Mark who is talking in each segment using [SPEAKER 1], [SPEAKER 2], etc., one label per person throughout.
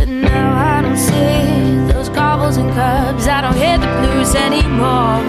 [SPEAKER 1] But now I don't see those cobbles and curbs. I don't hear the blues anymore.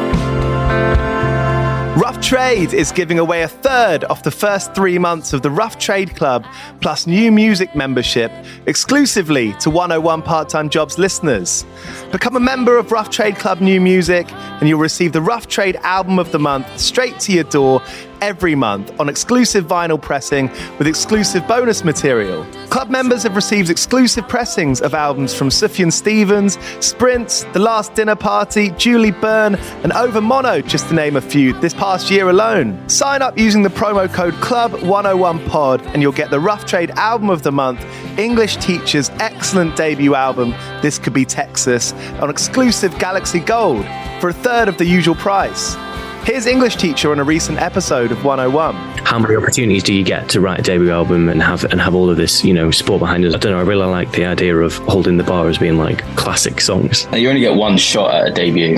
[SPEAKER 2] Rough Trade is giving away a third of the first 3 months of the Rough Trade Club plus new music membership exclusively to 101 Part-Time Jobs listeners. Become a member of Rough Trade Club New Music and you'll receive the Rough Trade Album of the Month straight to your door every month on exclusive vinyl pressing with exclusive bonus material. Club members have received exclusive pressings of albums from Sufjan Stevens, Sprints, The Last Dinner Party, Julie Byrne, and Over Mono, just to name a few, this past year alone. Sign up using the promo code CLUB101POD and you'll get the Rough Trade Album of the Month, English Teacher's excellent debut album, This Could Be Texas, on exclusive Galaxy Gold for a third of the usual price. Here's English Teacher on a recent episode of 101.
[SPEAKER 3] How many opportunities do you get to write a debut album and have all of this, sport behind us? I don't know, I really like the idea of holding the bar as being like classic songs.
[SPEAKER 4] You only get one shot at a debut.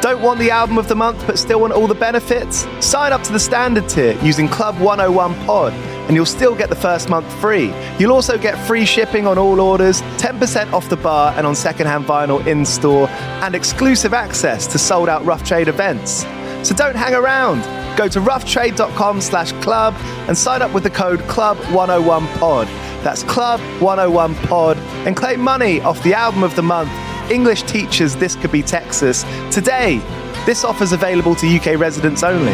[SPEAKER 2] Don't want the album of the month but still want all the benefits? Sign up to the standard tier using Club 101 Pod and you'll still get the first month free. You'll also get free shipping on all orders, 10% off the bar and on secondhand vinyl in-store, and exclusive access to sold-out Rough Trade events. So don't hang around. Go to roughtrade.com/club and sign up with the code CLUB101POD. That's CLUB101POD and claim money off the album of the month, English Teachers This Could Be Texas, today. This offer's available to UK residents only.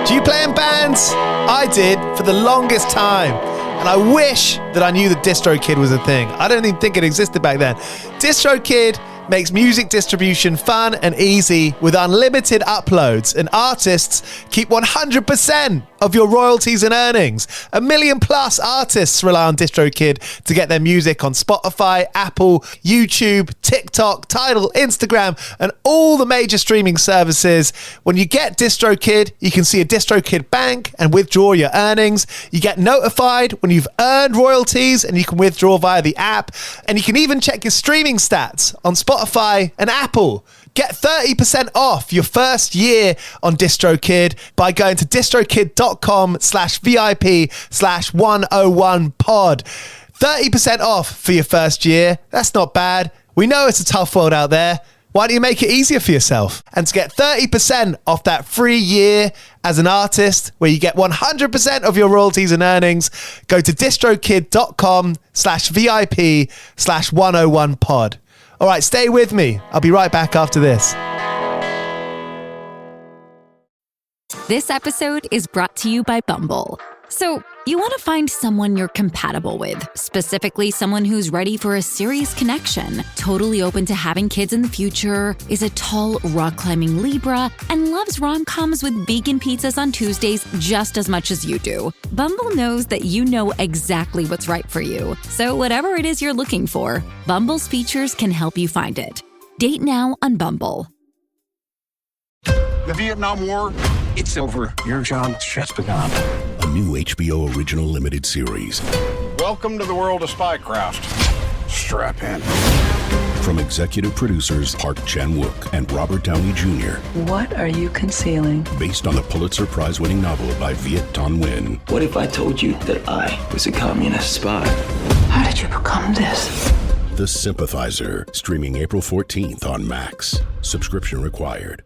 [SPEAKER 2] Do you play in bands? I did for the longest time. And I wish that I knew that DistroKid was a thing. I don't even think it existed back then. DistroKid makes music distribution fun and easy with unlimited uploads, and artists keep 100% of your royalties and earnings. 1 million plus artists rely on DistroKid to get their music on Spotify, Apple, YouTube, TikTok, Tidal, Instagram, and all the major streaming services. When you get DistroKid, you can see a DistroKid bank and withdraw your earnings. You get notified when you've earned royalties and you can withdraw via the app. And you can even check your streaming stats on Spotify and Apple. Get 30% off your first year on DistroKid by going to distrokid.com/VIP/101pod. 30% off for your first year. That's not bad. We know it's a tough world out there. Why don't you make it easier for yourself? And to get 30% off that free year as an artist, where you get 100% of your royalties and earnings, go to distrokid.com/VIP/101pod. All right, stay with me. I'll be right back after this.
[SPEAKER 5] This episode is brought to you by Bumble. So, you want to find someone you're compatible with, specifically someone who's ready for a serious connection, totally open to having kids in the future, is a tall, rock-climbing Libra, and loves rom-coms with vegan pizzas on Tuesdays just as much as you do. Bumble knows that you know exactly what's right for you. So whatever it is you're looking for, Bumble's features can help you find it. Date now on Bumble.
[SPEAKER 6] The Vietnam War, it's over. Your job's just begun.
[SPEAKER 7] A new HBO original limited series.
[SPEAKER 6] Welcome to the world of spycraft. Strap in.
[SPEAKER 7] From executive producers Park Chan-wook and Robert Downey Jr.
[SPEAKER 8] What are you concealing?
[SPEAKER 7] Based on the Pulitzer Prize-winning novel by Viet Thanh Nguyen.
[SPEAKER 9] What if I told you that I was a communist spy?
[SPEAKER 8] How did you become this?
[SPEAKER 7] The Sympathizer, streaming April 14th on Max. Subscription required.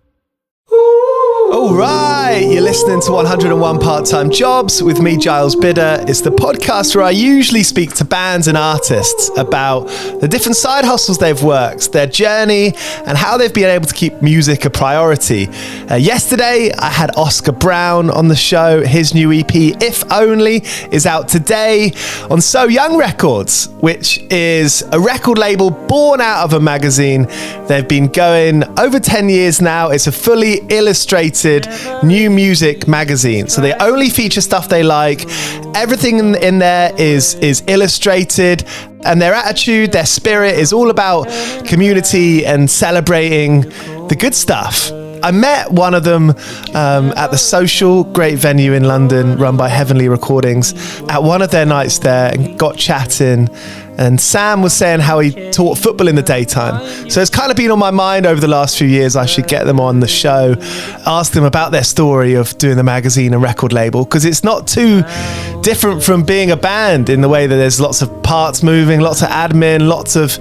[SPEAKER 2] All right, you're listening to 101 Part-Time Jobs with me, Giles Bidder. It's the podcast where I usually speak to bands and artists about the different side hustles they've worked, their journey, and how they've been able to keep music a priority. Yesterday, I had Oscar Brown on the show. His new EP, If Only, is out today on So Young Records, which is a record label born out of a magazine. They've been going over 10 years now. It's a fully illustrated new music magazine, so they only feature stuff they like. Everything in there is illustrated, and their attitude, their spirit is all about community and celebrating the good stuff. I met one of them at the Social, great venue in London run by Heavenly Recordings, at one of their nights there, and got chatting, And Sam was saying how he taught football in the daytime. So it's kind of been on my mind over the last few years. I should get them on the show, ask them about their story of doing the magazine and record label, because it's not too different from being a band in the way that there's lots of parts moving, lots of admin, lots of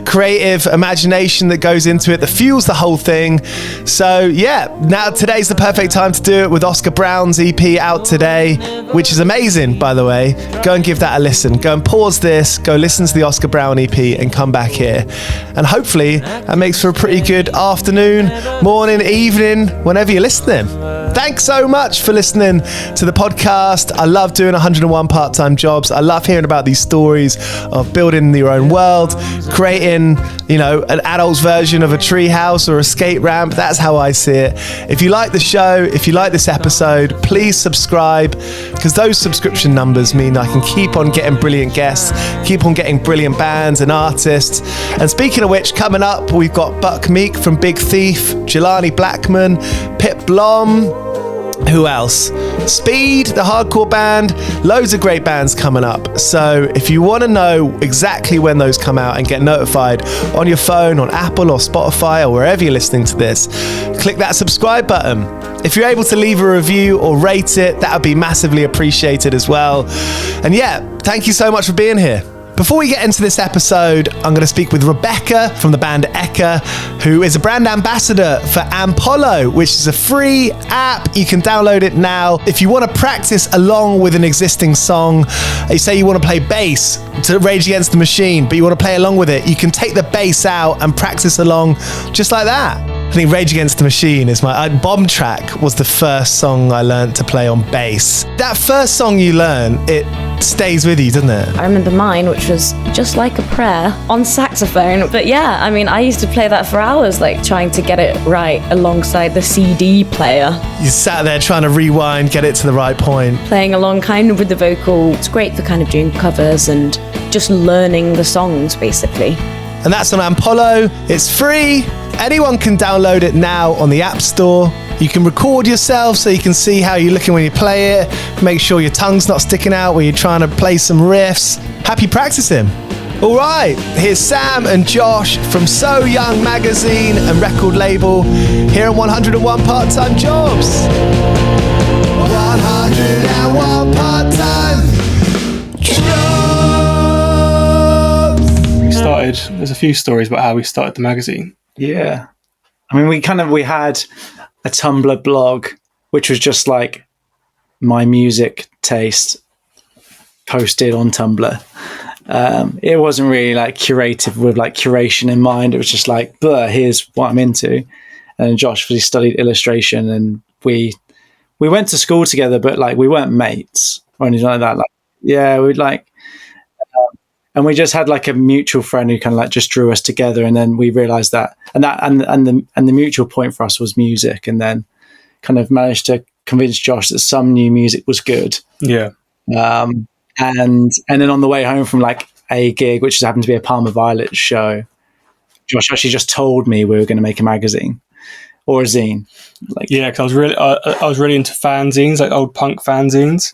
[SPEAKER 2] creative imagination that goes into it that fuels the whole thing. So yeah, now today's the perfect time to do it with Oscar Brown's EP out today, which is amazing, by the way. Go and give that a listen. Go and pause this, go listen to the Oscar Brown EP and come back here. And hopefully that makes for a pretty good afternoon, morning, evening, whenever you're listening. Thanks so much for listening to the podcast. I love doing 101 part-time jobs. I love hearing about these stories of building your own world, creating, an adult's version of a treehouse or a skate ramp. That's how I see it. If you like the show, if you like this episode, please subscribe, because those subscription numbers mean I can keep on getting brilliant guests, keep on getting brilliant bands and artists. And speaking of which, coming up, we've got Buck Meek from Big Thief, Jelani Blackman, Pip Blom, who else? Speed, the hardcore band, loads of great bands coming up. So if you want to know exactly when those come out and get notified on your phone, on Apple or Spotify or wherever you're listening to this, click that subscribe button. If you're able to leave a review or rate it, that would be massively appreciated as well. And yeah, thank you so much for being here. Before we get into this episode, I'm going to speak with Rebecca from the band Eka, who is a brand ambassador for Ampolo, which is a free app. You can download it now. If you want to practice along with an existing song, you say you want to play bass to Rage Against the Machine, but you want to play along with it, you can take the bass out and practice along just like that. I think Rage Against the Machine is my... Bomb Track was the first song I learned to play on bass. That first song you learn, it stays with you, doesn't it?
[SPEAKER 10] I remember mine, which was Just Like a Prayer on saxophone. But yeah, I used to play that for hours, like trying to get it right alongside the CD player.
[SPEAKER 2] You sat there trying to rewind, get it to the right point.
[SPEAKER 10] Playing along kind of with the vocal. It's great for kind of doing covers and just learning the songs, basically.
[SPEAKER 2] And that's on Ampolo. It's free. Anyone can download it now on the App Store. You can record yourself so you can see how you're looking when you play it. Make sure your tongue's not sticking out when you're trying to play some riffs. Happy practicing. All right, here's Sam and Josh from So Young magazine and record label here on 101 Part-Time Jobs. 101 Part-Time Jobs.
[SPEAKER 11] There's a few stories about how we started the magazine.
[SPEAKER 12] Yeah. I mean, we had a Tumblr blog, which was just like my music taste posted on Tumblr. It wasn't really like curated with like curation in mind. It was just like, here's what I'm into. And Josh, he studied illustration, and we went to school together, but like we weren't mates or anything like that. Like, yeah, we'd like, and we just had like a mutual friend who kind of like just drew us together, and then we realized that the mutual point for us was music, and then kind of managed to convince Josh that some new music was good.
[SPEAKER 11] Yeah.
[SPEAKER 12] And then on the way home from like a gig, which happened to be a Palmer Violet show, Josh actually just told me we were going to make a magazine or a zine. Like,
[SPEAKER 11] yeah, because I was really into fanzines, like old punk fanzines.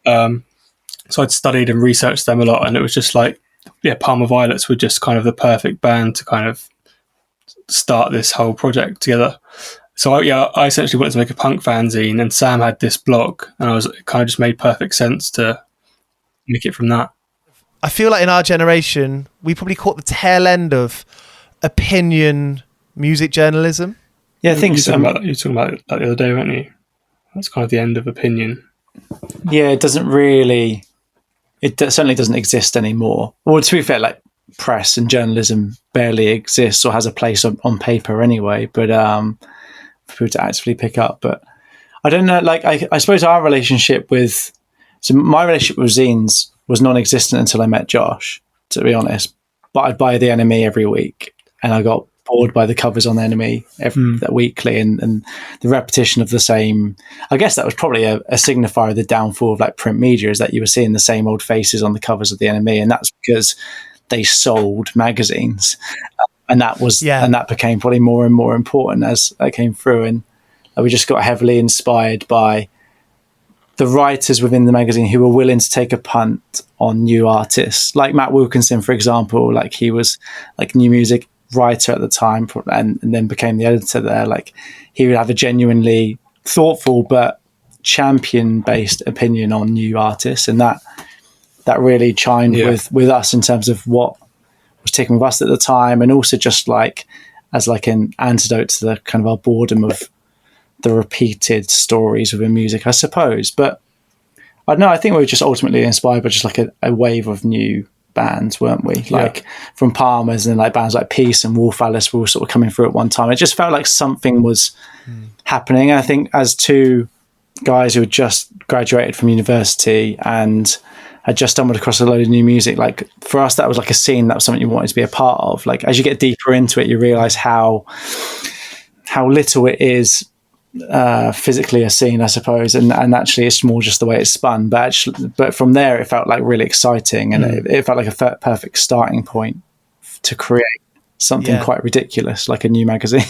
[SPEAKER 11] So I'd studied and researched them a lot, and it was just like, yeah, Palmer Violets were just kind of the perfect band to kind of start this whole project together. So I essentially wanted to make a punk fanzine, and Sam had this blog, and it kind of just made perfect sense to make it from that.
[SPEAKER 2] I feel like in our generation, we probably caught the tail end of opinion music journalism.
[SPEAKER 12] Yeah, I think so.
[SPEAKER 11] You were talking about that the other day, weren't you? That's kind of the end of opinion.
[SPEAKER 12] Yeah, it certainly doesn't exist anymore. Well, to be fair, like press and journalism barely exists or has a place on paper anyway, but for people to actively pick up. But I don't know, like I suppose my relationship with zines was non-existent until I met Josh, to be honest. But I'd buy The Enemy every week, and I got bored by the covers on The Enemy that weekly, and the repetition of the same. I guess that was probably a signifier of the downfall of like print media, is that you were seeing the same old faces on the covers of The Enemy, and that's because they sold magazines, and that became probably more and more important as I came through, and we just got heavily inspired by the writers within the magazine who were willing to take a punt on new artists, like Matt Wilkinson, for example. Like, he was like new music writer at the time, and then became the editor there. Like, he would have a genuinely thoughtful but champion based opinion on new artists, and that really chimed with us in terms of what was ticking with us at the time, and also just like as like an antidote to the kind of our boredom of the repeated stories within music, I suppose. But I don't know, I think we were just ultimately inspired by just like a wave of new bands, weren't we? Like from Palmer's, and then like bands like Peace and Wolf Alice were all sort of coming through at one time. It just felt like something was happening. I think as two guys who had just graduated from university and had just stumbled across a load of new music, like for us that was like a scene, that was something you wanted to be a part of. Like as you get deeper into it, you realize how little it is physically a scene, I suppose, and actually it's more just the way it's spun. But from there it felt like really exciting, and it felt like a perfect starting point to create something quite ridiculous like a new magazine.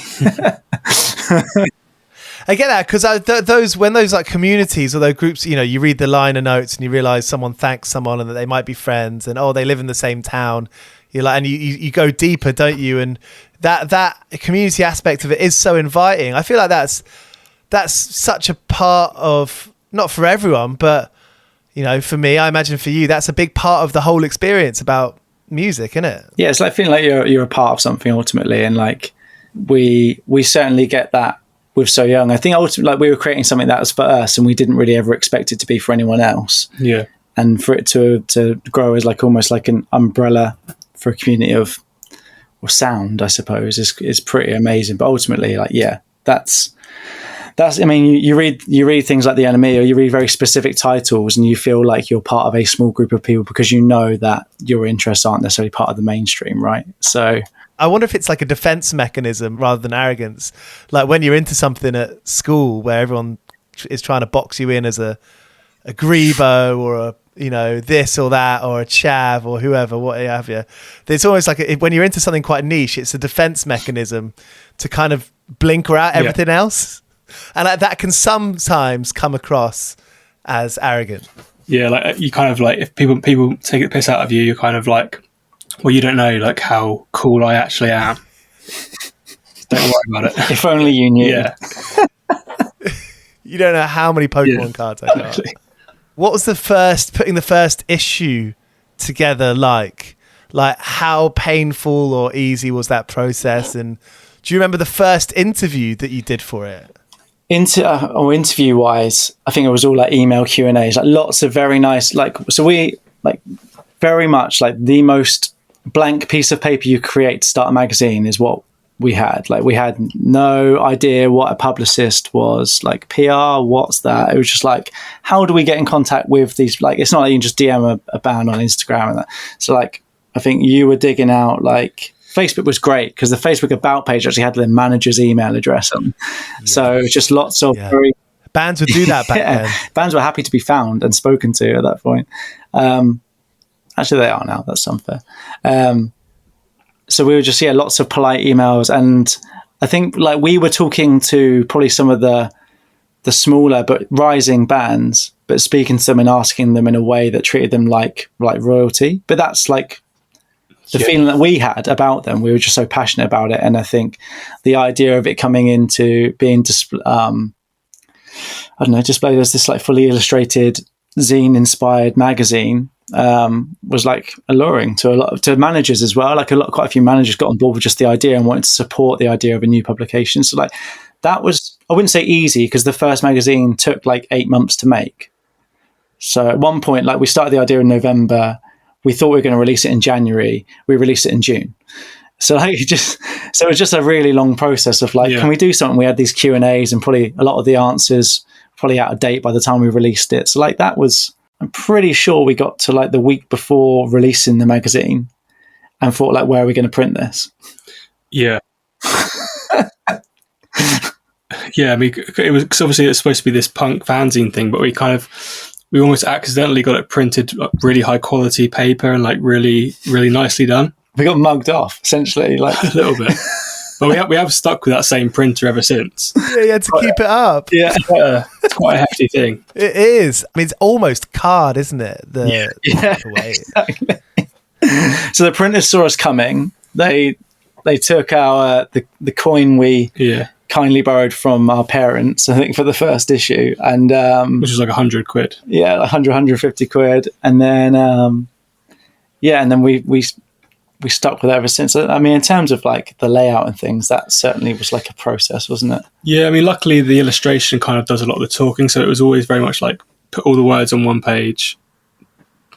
[SPEAKER 2] I get that, because those like communities or those groups, you know, you read the liner notes and you realize someone thanks someone and that they might be friends, and they live in the same town. You're like, and you go deeper, don't you? And that community aspect of it is so inviting. I feel like that's such a part of, not for everyone, but you know, for me, I imagine for you, that's a big part of the whole experience about music, isn't it?
[SPEAKER 12] Yeah, it's like feeling like you're a part of something ultimately, and like we certainly get that with So Young. I think ultimately, like, we were creating something that was for us, and we didn't really ever expect it to be for anyone else.
[SPEAKER 11] Yeah,
[SPEAKER 12] and for it to grow as like almost like an umbrella for a community of sound, I suppose, is pretty amazing. But ultimately, like, that's. I mean, you read things like The Enemy, or you read very specific titles, and you feel like you're part of a small group of people because you know that your interests aren't necessarily part of the mainstream, right? So
[SPEAKER 2] I wonder if it's like a defense mechanism rather than arrogance. Like when you're into something at school where everyone is trying to box you in as a grebo or a, you know, this or that, or a chav or whoever, what have you. It's almost like when you're into something quite niche, it's a defense mechanism to kind of blinker out everything else. And that can sometimes come across as arrogant.
[SPEAKER 11] Yeah, like you kind of like, if people take the piss out of you, you're kind of like, well, you don't know like how cool I actually am. Don't worry about it.
[SPEAKER 12] If only you knew.
[SPEAKER 11] Yeah.
[SPEAKER 2] You don't know how many Pokemon cards I got. What was putting the first issue together like? Like how painful or easy was that process? And do you remember the first interview that you did for it?
[SPEAKER 12] Interview wise, I think it was all like email Q&As, like lots of very nice, like, so we like very much like the most blank piece of paper you create to start a magazine is what we had. Like we had no idea what a publicist was, like PR, what's that? It was just like, how do we get in contact with these? Like, it's not like you can just DM a band on Instagram and that. So like, I think you were digging out, like, Facebook was great because the Facebook About page actually had their manager's email address on. So it was just lots of
[SPEAKER 2] bands would do that back then.
[SPEAKER 12] Bands were happy to be found and spoken to at that point. Actually, they are now. That's unfair. So we were just, lots of polite emails. And I think like we were talking to probably some of the smaller but rising bands, but speaking to them and asking them in a way that treated them like royalty. But that's like the feeling that we had about them. We were just so passionate about it. And I think the idea of it coming into being displayed as this like fully illustrated zine-inspired magazine was like alluring to managers as well. Like quite a few managers got on board with just the idea and wanted to support the idea of a new publication. So like that was, I wouldn't say easy, because the first magazine took like 8 months to make. So at one point, like we started the idea in November. We thought we were going to release it in January. We released it in June. So like it was just a really long process of like, can we do something? We had these Q&As and probably a lot of the answers probably out of date by the time we released it. So like that was, I'm pretty sure we got to like the week before releasing the magazine and thought like, where are we going to print this?
[SPEAKER 11] Yeah. Yeah, I mean, it was, cause obviously it's supposed to be this punk fanzine thing, but we almost accidentally got it printed like really high quality paper and like really, really nicely done.
[SPEAKER 12] We got mugged off essentially, like
[SPEAKER 11] a little bit. But we have stuck with that same printer ever since.
[SPEAKER 2] Yeah, you had to keep it up.
[SPEAKER 11] Yeah, it's quite a hefty thing.
[SPEAKER 2] It is. I mean, it's almost card, isn't it? The weight.
[SPEAKER 12] Exactly. So the printers saw us coming. They took our the coin we kindly borrowed from our parents, I think, for the first issue, and
[SPEAKER 11] which was like 100 quid.
[SPEAKER 12] Yeah, 150 quid, and then and then we stuck with it ever since. I mean, in terms of like the layout and things, that certainly was like a process, wasn't it?
[SPEAKER 11] Yeah, I mean, luckily the illustration kind of does a lot of the talking, so it was always very much like put all the words on one page,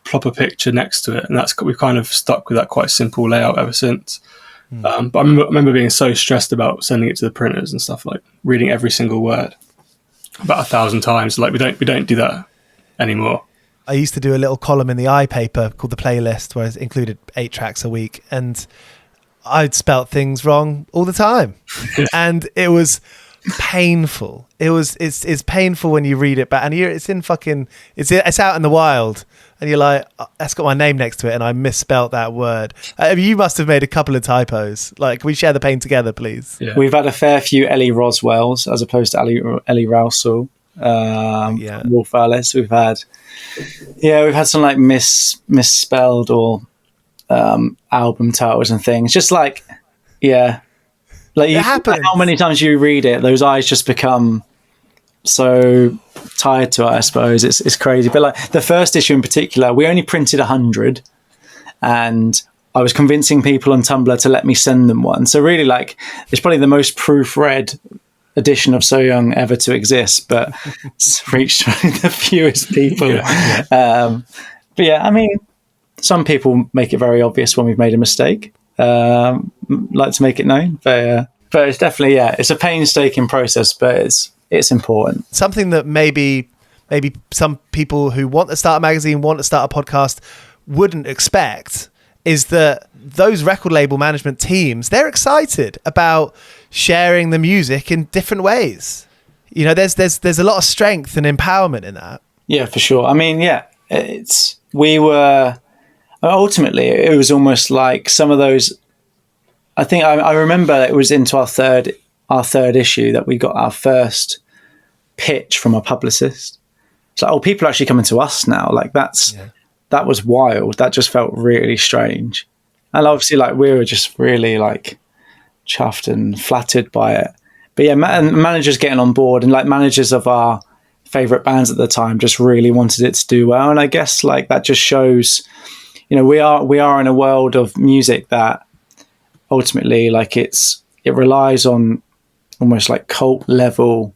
[SPEAKER 11] plop a picture next to it, and we've kind of stuck with that quite simple layout ever since. But I remember being so stressed about sending it to the printers and stuff, like reading every single word about 1,000 times. Like we don't do that anymore.
[SPEAKER 2] I used to do a little column in the iPaper called The Playlist, where it included 8 tracks a week, and I'd spelt things wrong all the time. And it was painful. It's painful when you read it back, and it's out in the wild, and you're like, oh, that's got my name next to it, and I misspelt that word. I mean, you must have made a couple of typos. Like, can we share the pain together, please?
[SPEAKER 12] Yeah. We've had a fair few Ellie Roswells as opposed to Ellie Rousel. Wolf Alice. We've had some like misspelled or album titles and things. Just like it happens. How many times you read it, those eyes just become so tired to it, I suppose. It's crazy. But like the first issue in particular, we only printed 100, and I was convincing people on Tumblr to let me send them one. So really, like, it's probably the most proofread edition of So Young ever to exist, but it's reached the fewest people. But yeah, I mean, some people make it very obvious when we've made a mistake. Like to make it known, but it's definitely it's a painstaking process, but it's important.
[SPEAKER 2] Something that maybe some people who want to start a magazine, want to start a podcast, wouldn't expect is that those record label management teams, they're excited about sharing the music in different ways. You know, there's a lot of strength and empowerment in that. Yeah,
[SPEAKER 12] for sure. I mean, ultimately it was almost like some of those. I think I remember it was into our third issue that we got our first pitch from a publicist. It's like, oh, people are actually coming to us now. Like that was wild. That just felt really strange. And obviously, like, we were just really like chuffed and flattered by it. But yeah, managers getting on board, and like managers of our favorite bands at the time just really wanted it to do well. And I guess like that just shows, you know, we are in a world of music that ultimately, like, it relies on almost like cult level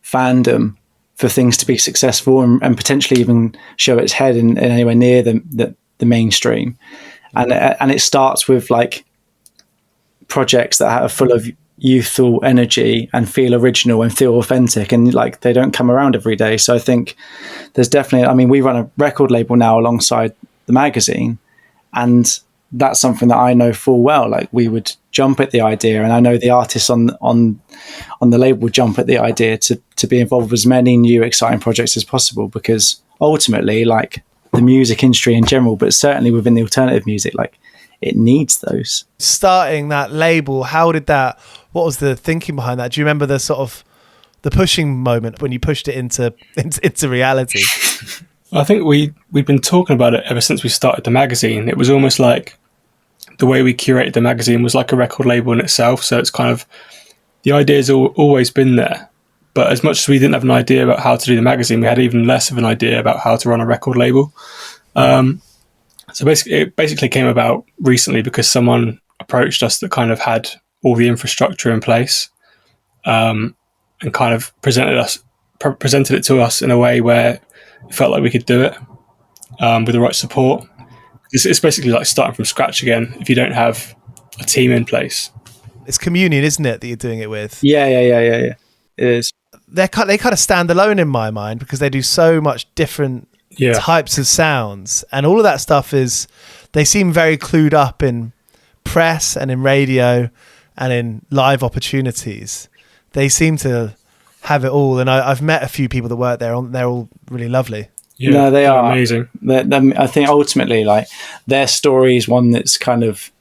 [SPEAKER 12] fandom for things to be successful and potentially even show its head in anywhere near the mainstream. And it starts with like projects that are full of youthful energy and feel original and feel authentic, and like they don't come around every day. So I think there's definitely, I mean, we run a record label now alongside the magazine, and that's something that I know full well. Like, we would jump at the idea, and I know the artists on the label would jump at the idea to be involved with as many new exciting projects as possible, because ultimately, like, the music industry in general, but certainly within the alternative music, like, it needs those.
[SPEAKER 2] Starting that label, what was the thinking behind that? Do you remember the sort of the pushing moment when you pushed it into reality?
[SPEAKER 11] I think we'd been talking about it ever since we started the magazine. It was almost like the way we curated the magazine was like a record label in itself. So it's kind of, the idea's always been there. But as much as we didn't have an idea about how to do the magazine, we had even less of an idea about how to run a record label. So it basically came about recently because someone approached us that kind of had all the infrastructure in place, and kind of presented it to us in a way where it felt like we could do it with the right support. It's basically like starting from scratch again if you don't have a team in place.
[SPEAKER 2] It's communion, isn't it, that you're doing it with?
[SPEAKER 12] Yeah. It is.
[SPEAKER 2] They kind of stand alone in my mind because they do so much different types of sounds, and all of that stuff they seem very clued up in press and in radio and in live opportunities. They seem to have it all, and I've met a few people that work there, and they're all really lovely.
[SPEAKER 12] Yeah, no, they are
[SPEAKER 11] amazing.
[SPEAKER 12] I think ultimately, like, their story is one that's kind of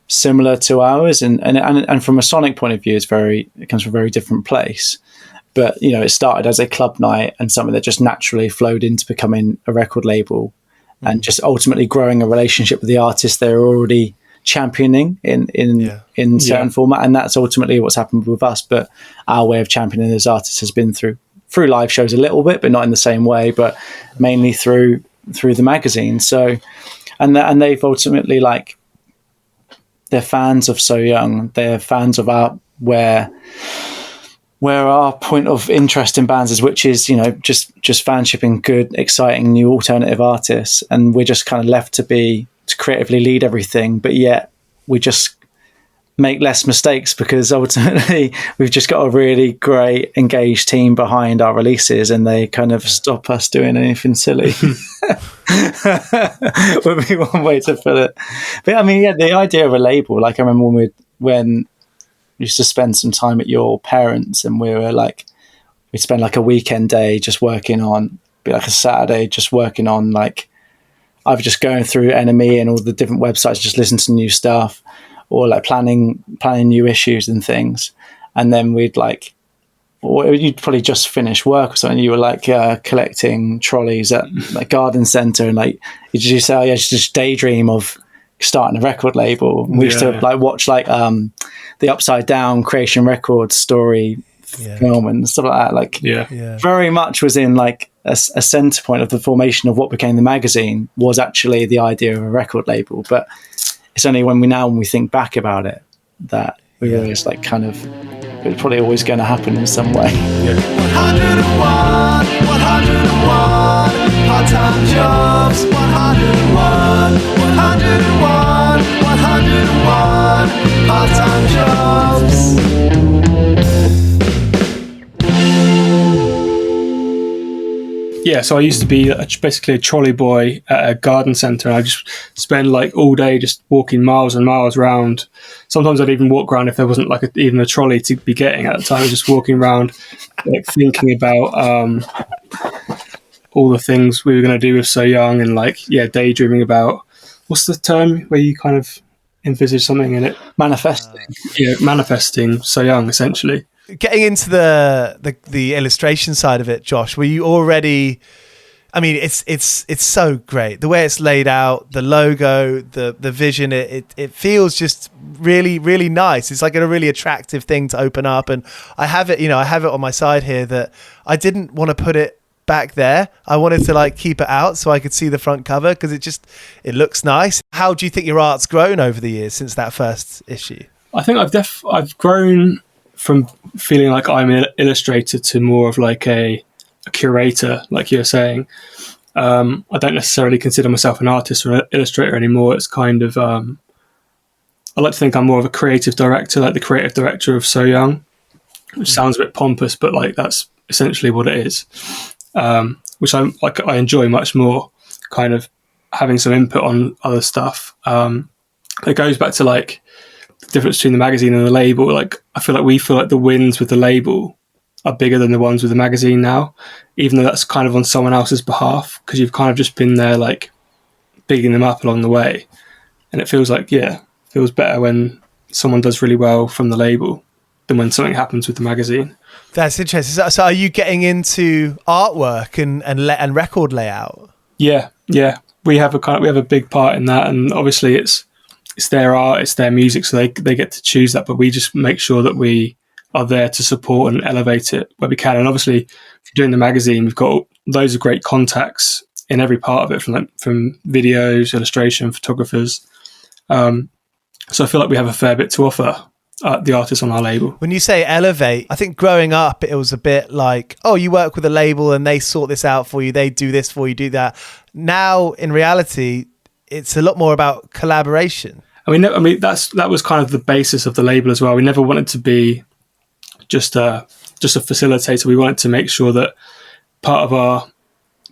[SPEAKER 12] similar to ours, and from a sonic point of view, it comes from a very different place. But it started as a club night and something that just naturally flowed into becoming a record label, and just ultimately growing a relationship with the artists they're already championing in certain format. And that's ultimately what's happened with us. But our way of championing those artists has been through live shows a little bit, but not in the same way, but mainly through the magazine. So, and they've ultimately, like, they're fans of So Young. They're fans of where our point of interest in bands is, which is, just fanshipping good, exciting, new alternative artists. And we're just kind of left to creatively lead everything, but yet we just make less mistakes because ultimately we've just got a really great, engaged team behind our releases, and they kind of stop us doing anything silly. Would be one way to put it. But I mean, the idea of a label, like I remember when used to spend some time at your parents, and we'd spend like a weekend day just working on, be like a Saturday just working on, like, either just going through NME and all the different websites, just listen to new stuff, or like planning new issues and things. And then you'd probably just finish work or something. You were like collecting trolleys at like garden centre, and like you just say, just daydream of starting a record label. And we used to like watch like the Upside Down Creation Records story film and stuff like that. Like, very much was in like a centre point of the formation of what became the magazine, was actually the idea of a record label. But it's only when we think back about it that we realize, like, kind of, it's probably always going to happen in some way.
[SPEAKER 2] 101 part-time jobs. 101 part-time jobs.
[SPEAKER 11] Yeah, so I used to be basically a trolley boy at a garden centre, and I just spend like all day just walking miles and miles around. Sometimes I'd even walk around if there wasn't like even a trolley to be getting at the time, just walking around, like thinking about all the things we were going to do with So Young, and daydreaming about, what's the term where you kind of envisage something in it?
[SPEAKER 12] Manifesting.
[SPEAKER 11] Yeah, manifesting So Young, essentially.
[SPEAKER 2] Getting into the illustration side of it, Josh, were you already? I mean, it's so great the way it's laid out, the logo, the vision. It feels just really, really nice. It's like a really attractive thing to open up, and I have it on my side here that I didn't want to put it back there. I wanted to like keep it out so I could see the front cover because it looks nice. How do you think your art's grown over the years since that first issue?
[SPEAKER 11] I think I've grown from feeling like I'm an illustrator to more of like a curator, like you're saying. I don't necessarily consider myself an artist or an illustrator anymore. It's kind of, I like to think I'm more of a creative director, like the creative director of So Young, which sounds a bit pompous, but like that's essentially what it is. Which I enjoy much more, kind of having some input on other stuff. It goes back to like the difference between the magazine and the label. Like, I feel like we feel like the wins with the label are bigger than the ones with the magazine now, even though that's kind of on someone else's behalf, because you've kind of just been there like bigging them up along the way. And it feels like, feels better when someone does really well from the label than when something happens with the magazine. That's
[SPEAKER 2] interesting. So are you getting into artwork and record layout?
[SPEAKER 11] Yeah. We have a big part in that, and obviously it's their art, it's their music, so they get to choose that, but we just make sure that we are there to support and elevate it where we can. And obviously, doing the magazine, we've got loads of great contacts in every part of it, from videos, illustration, photographers. So I feel like we have a fair bit to offer the artists on our label.
[SPEAKER 2] When you say elevate, I think growing up it was a bit like, oh, you work with a label and they sort this out for you, they do this for you, do that. Now in reality it's a lot more about collaboration.
[SPEAKER 11] I mean that was kind of the basis of the label as well. We never wanted to be just a facilitator. We wanted to make sure that part of our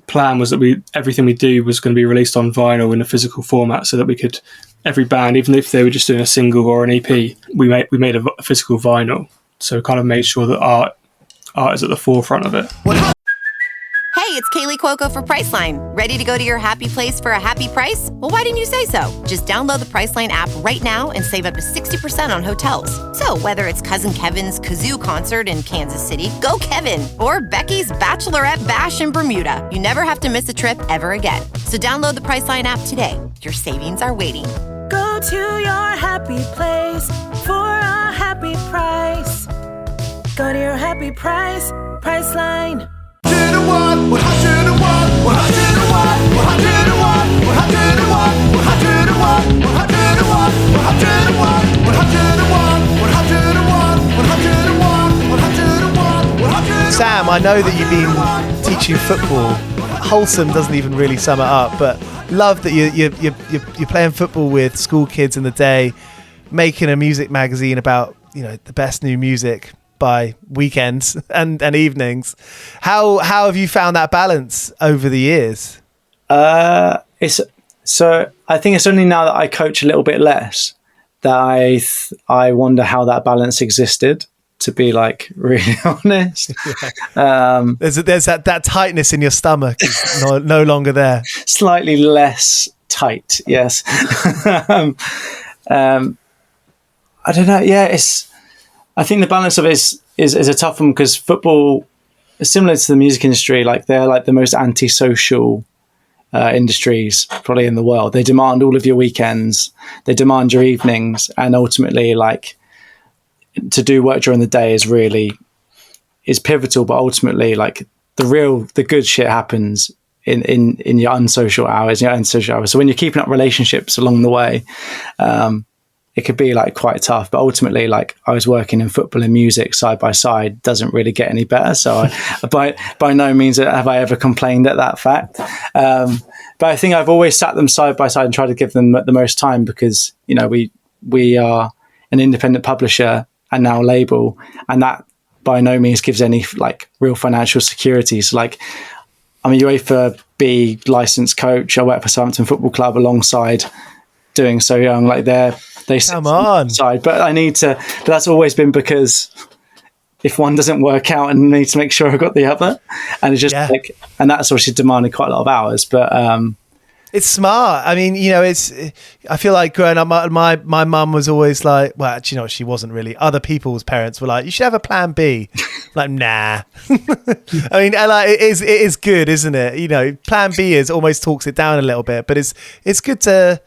[SPEAKER 11] plan was that everything we do was going to be released on vinyl in a physical format, so that we could, every band, even if they were just doing a single or an EP, we made a physical vinyl. So we kind of made sure that art is at the forefront of it.
[SPEAKER 13] Hey, it's Kaylee Cuoco for Priceline. Ready to go to your happy place for a happy price? Well, why didn't you say so? Just download the Priceline app right now and save up to 60% on hotels. So whether it's Cousin Kevin's Kazoo Concert in Kansas City, go Kevin, or Becky's Bachelorette Bash in Bermuda, you never have to miss a trip ever again. So download the Priceline app today. Your savings are waiting.
[SPEAKER 14] Go to your happy place for a happy price. Go to your happy price, Priceline.
[SPEAKER 15] 101, 101, 101, 101, 101, 101, 101, 101, 101.
[SPEAKER 2] Sam, I know that you've been teaching football. Wholesome doesn't even really sum it up, but love that you're playing football with school kids in the day, making a music magazine about, you know, the best new music by weekends and evenings. How have you found that balance over the years?
[SPEAKER 12] So I think it's only now that I coach a little bit less that I wonder how that balance existed, to be like really honest.
[SPEAKER 2] Yeah. There's that tightness in your stomach is no longer there.
[SPEAKER 12] Slightly less tight, yes. I don't know. Yeah, I think the balance of it is a tough one, because football is similar to the music industry. Like, they're like the most antisocial industries probably in the world. They demand all of your weekends, they demand your evenings, and ultimately, like, to do work during the day is pivotal. But ultimately, like, the good shit happens in your unsocial hours, So when you're keeping up relationships along the way, it could be like quite tough. But ultimately, like, I was working in football and music side by side, doesn't really get any better. So by no means have I ever complained at that fact. But I think I've always sat them side by side and tried to give them the most time, because, you know, we are an independent publisher and now label, and that by no means gives any like real financial security. So, like, I'm a UEFA B licensed coach. I work for Southampton Football Club alongside doing So Young. Like, they
[SPEAKER 2] come on
[SPEAKER 12] side, but I need to. But that's always been because if one doesn't work out, and need to make sure I've got the other, and it's just like, and that's obviously demanded quite a lot of hours. But
[SPEAKER 2] it's smart. I mean, you know, I feel like growing up, my mum was always like, well, you know, she wasn't really. Other people's parents were like, you should have a plan B. Like, nah. I mean, like, it is good, isn't it? You know, plan B almost talks it down a little bit, but it's good to.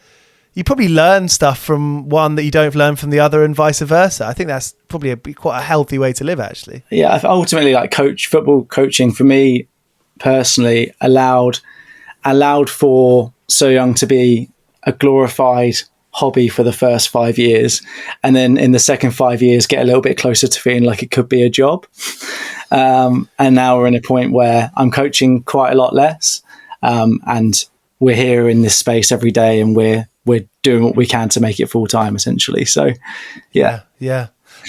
[SPEAKER 2] You probably learn stuff from one that you don't learn from the other, and vice versa. I think that's probably quite a healthy way to live, actually.
[SPEAKER 12] Yeah, ultimately, like, football coaching for me personally allowed for So Young to be a glorified hobby for the first 5 years, and then in the second 5 years get a little bit closer to feeling like it could be a job. And now we're in a point where I'm coaching quite a lot less, and we're here in this space every day, and we're doing what we can to make it full time, essentially. So, yeah.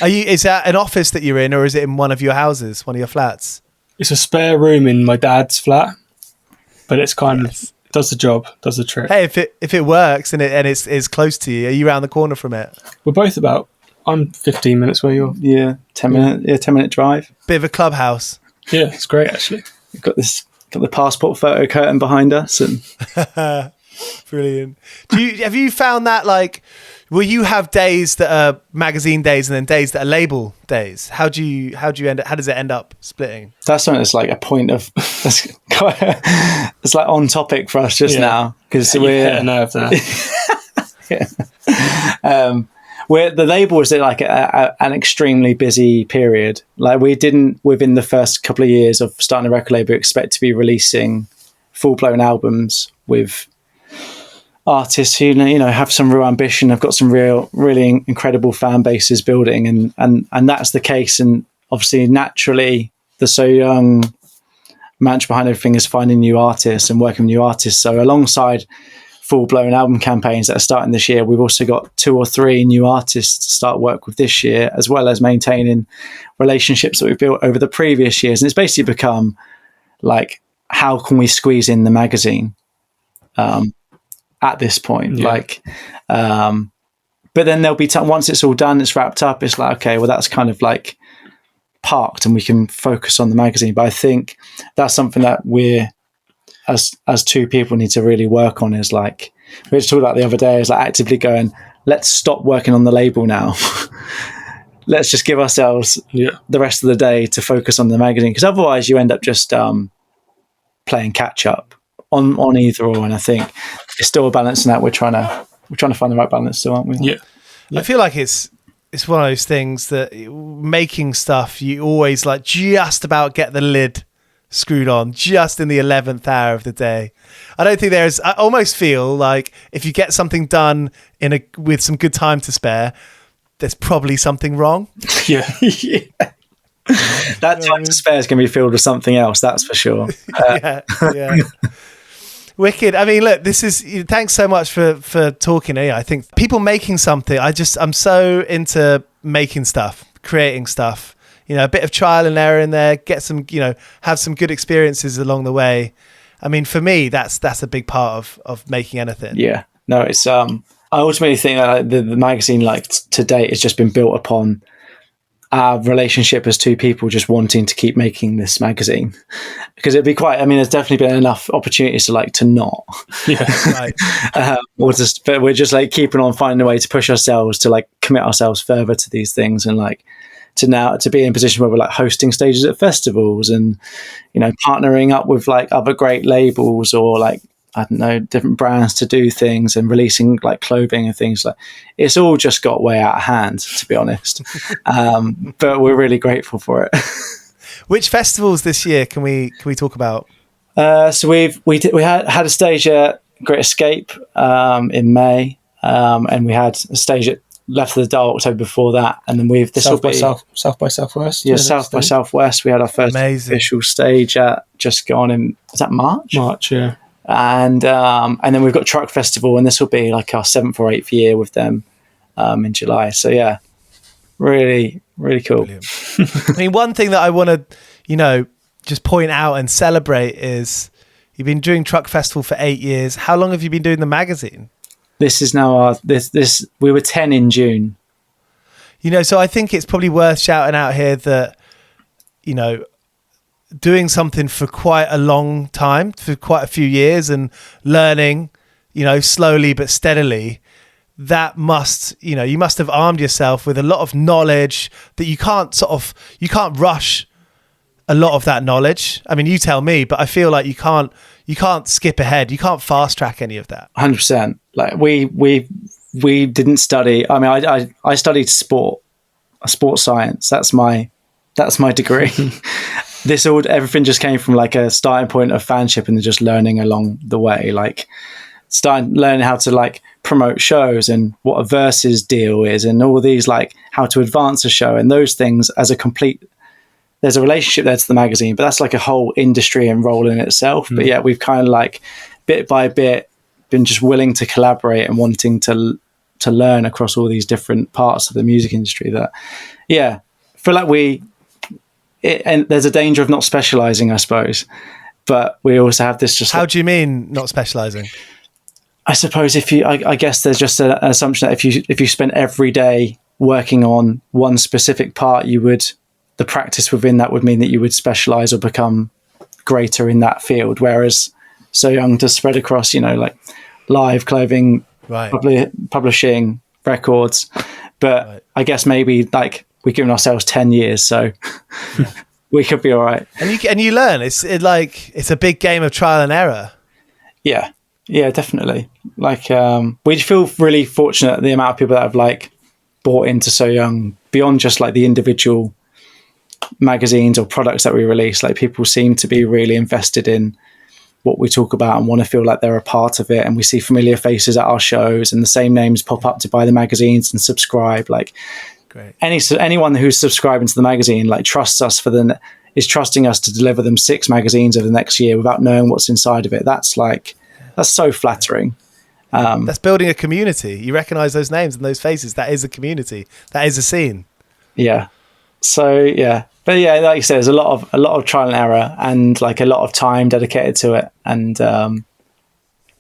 [SPEAKER 2] Is that an office that you're in, or is it in one of your houses, one of your flats?
[SPEAKER 11] It's a spare room in my dad's flat, but it's kind of does the job, does the trick.
[SPEAKER 2] Hey, if it works and it's close to you, are you around the corner from it?
[SPEAKER 11] We're both I'm 15 minutes where you're.
[SPEAKER 12] Yeah, 10 minute drive.
[SPEAKER 2] Bit of a clubhouse.
[SPEAKER 11] Yeah, it's great actually.
[SPEAKER 12] We've got the passport photo curtain behind us, and
[SPEAKER 2] brilliant. Have you found that, like, will you have days that are magazine days and then days that are label days? How does it end up splitting?
[SPEAKER 12] That's something that's like a point of it's like on topic for us just now, because we're
[SPEAKER 11] hit a nerve there.
[SPEAKER 12] Where the label was like an extremely busy period. Like, we didn't, within the first couple of years of starting a record label, expect to be releasing full-blown albums with artists who, you know, have some real ambition, have got some really incredible fan bases building, and that's the case. And obviously, naturally, the So Young mantra behind everything is finding new artists and working with new artists. So alongside full-blown album campaigns that are starting this year, we've also got 2 or 3 new artists to start work with this year, as well as maintaining relationships that we've built over the previous years. And it's basically become like, how can we squeeze in the magazine at this point?
[SPEAKER 11] Yeah.
[SPEAKER 12] Like, but then there'll be once it's all done, it's wrapped up, it's like, okay, well, that's kind of like parked and we can focus on the magazine. But I think that's something that we're, as two people, need to really work on, is like, we were just talking about the other day, is like actively going, let's stop working on the label now. Let's just give ourselves the rest of the day to focus on the magazine, because otherwise you end up just playing catch up on either or. And I think it's still a balance in that we're trying to find the right balance still, aren't we?
[SPEAKER 11] Yeah.
[SPEAKER 2] I feel like it's one of those things that making stuff, you always like just about get the lid screwed on just in the 11th hour of the day. I don't think I almost feel like if you get something done with some good time to spare, there's probably something wrong.
[SPEAKER 11] Yeah.
[SPEAKER 12] That time to spare is going to be filled with something else, that's for sure.
[SPEAKER 2] Yeah. Wicked. I mean, look, thanks so much for talking. Yeah, I think people making something, I'm so into making stuff, creating stuff, a bit of trial and error in there, get some, have some good experiences along the way. I mean, for me, that's a big part of making anything.
[SPEAKER 12] Yeah. No, it's, I ultimately think that the magazine, like to date, has just been built upon our relationship as two people just wanting to keep making this magazine, because it'd be there's definitely been enough opportunities to not,
[SPEAKER 2] right.
[SPEAKER 12] But we're just like keeping on finding a way to push ourselves to like commit ourselves further to these things, and like to be in a position where we're like hosting stages at festivals and, partnering up with like other great labels or like, I don't know, different brands to do things and releasing like clothing and things. Like, it's all just got way out of hand, to be honest. But we're really grateful for it.
[SPEAKER 2] Which festivals this year can we talk about?
[SPEAKER 12] So we had a stage at Great Escape in May, and we had a stage at Left of the Dial October before that, and then
[SPEAKER 11] South by Southwest.
[SPEAKER 12] Yeah, South by Southwest. We had our first official stage at just gone in. Was that March?
[SPEAKER 11] March, yeah.
[SPEAKER 12] And then we've got Truck Festival, and this will be like our 7th or 8th year with them in July. So yeah, really, really cool.
[SPEAKER 2] I mean, one thing that I want to, just point out and celebrate is you've been doing Truck Festival for 8 years. How long have you been doing the magazine?
[SPEAKER 12] This is now we were 10 in June.
[SPEAKER 2] So I think it's probably worth shouting out here that, doing something for quite a long time, for quite a few years, and learning, slowly but steadily, that must, you must have armed yourself with a lot of knowledge that you can't rush a lot of that knowledge. I mean, you tell me, but I feel like you can't skip ahead. You can't fast track any of that.
[SPEAKER 12] 100%. Like we didn't study. I mean, I studied sports science. That's my degree. Everything just came from like a starting point of fanship and just learning along the way, like learning how to like promote shows and what a versus deal is and all these, like how to advance a show and those things as a complete, there's a relationship there to the magazine, but that's like a whole industry and role in itself. But yeah, we've kind of like bit by bit been just willing to collaborate and wanting to learn across all these different parts of the music industry that, yeah, I feel like and there's a danger of not specializing, I suppose, but we also have this just.
[SPEAKER 2] How do you mean not specializing?
[SPEAKER 12] I suppose I guess there's just an assumption that if you spent every day working on one specific part, the practice within that would mean that you would specialize or become greater in that field. Whereas So Young to spread across, like live clothing,
[SPEAKER 2] right,
[SPEAKER 12] publishing, records. But right. I guess maybe like we've given ourselves 10 years, so yeah. We could be all right.
[SPEAKER 2] And you learn. It's a big game of trial and error.
[SPEAKER 12] Yeah, definitely. Like we feel really fortunate the amount of people that have like bought into So Young beyond just like the individual magazines or products that we release. Like people seem to be really invested in what we talk about and want to feel like they're a part of it. And we see familiar faces at our shows and the same names pop up to buy the magazines and subscribe. Like
[SPEAKER 2] great.
[SPEAKER 12] Anyone who's subscribing to the magazine like trusts us is trusting us to deliver them 6 magazines over the next year without knowing what's inside of it. That's so flattering.
[SPEAKER 2] That's building a community. You recognize those names and those faces. That is a community. That is a scene.
[SPEAKER 12] Yeah. So yeah, but yeah, like you said, there's a lot of trial and error and like a lot of time dedicated to it. And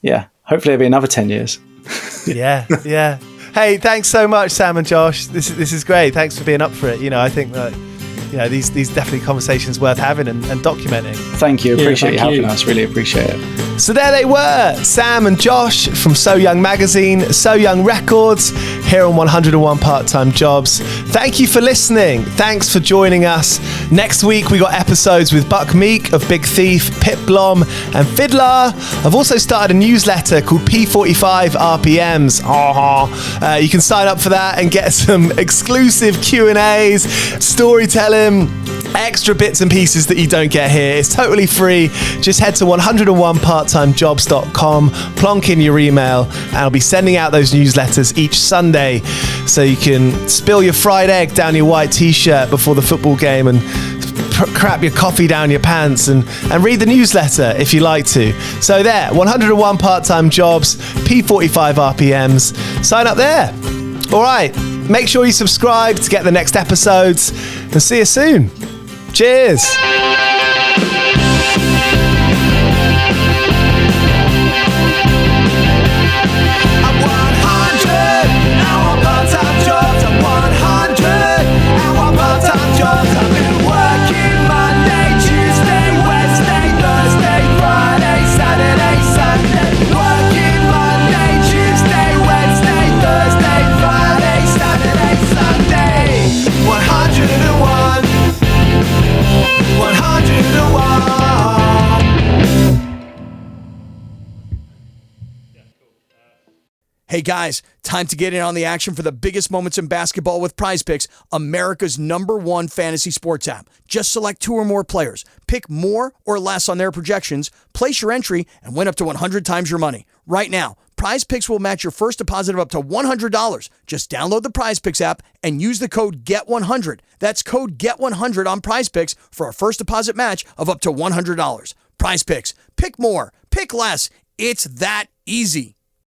[SPEAKER 12] yeah, hopefully it'll be another 10 years.
[SPEAKER 2] Yeah. Hey, thanks so much, Sam and Josh. This is great. Thanks for being up for it. I think that these definitely conversations worth having and documenting.
[SPEAKER 12] Thank you. Appreciate you helping us. Really appreciate it.
[SPEAKER 2] So there they were, Sam and Josh from So Young Magazine, So Young Records, here on 101 Part-Time Jobs. Thank you for listening. Thanks for joining us. Next week, we got episodes with Buck Meek of Big Thief, Pip Blom, and Fiddler. I've also started a newsletter called P45 RPMs. You can sign up for that and get some exclusive Q&As, storytelling, extra bits and pieces that you don't get here. It's totally free. Just head to 101parttimejobs.com, plonk in your email, and I'll be sending out those newsletters each Sunday so you can spill your fried egg down your white t-shirt before the football game and crap your coffee down your pants and read the newsletter if you like to. So there, 101 Part-Time Jobs, P45 RPMs. Sign up there. All right, make sure you subscribe to get the next episodes, and see you soon. Cheers.
[SPEAKER 16] Hey guys, time to get in on the action for the biggest moments in basketball with Prize Picks, America's #1 fantasy sports app. Just select 2 or more players, pick more or less on their projections, place your entry, and win up to 100 times your money. Right now, Prize Picks will match your first deposit of up to $100. Just download the Prize Picks app and use the code GET100. That's code GET100 on Prize Picks for a first deposit match of up to $100. Prize Picks. Pick more. Pick less. It's that easy.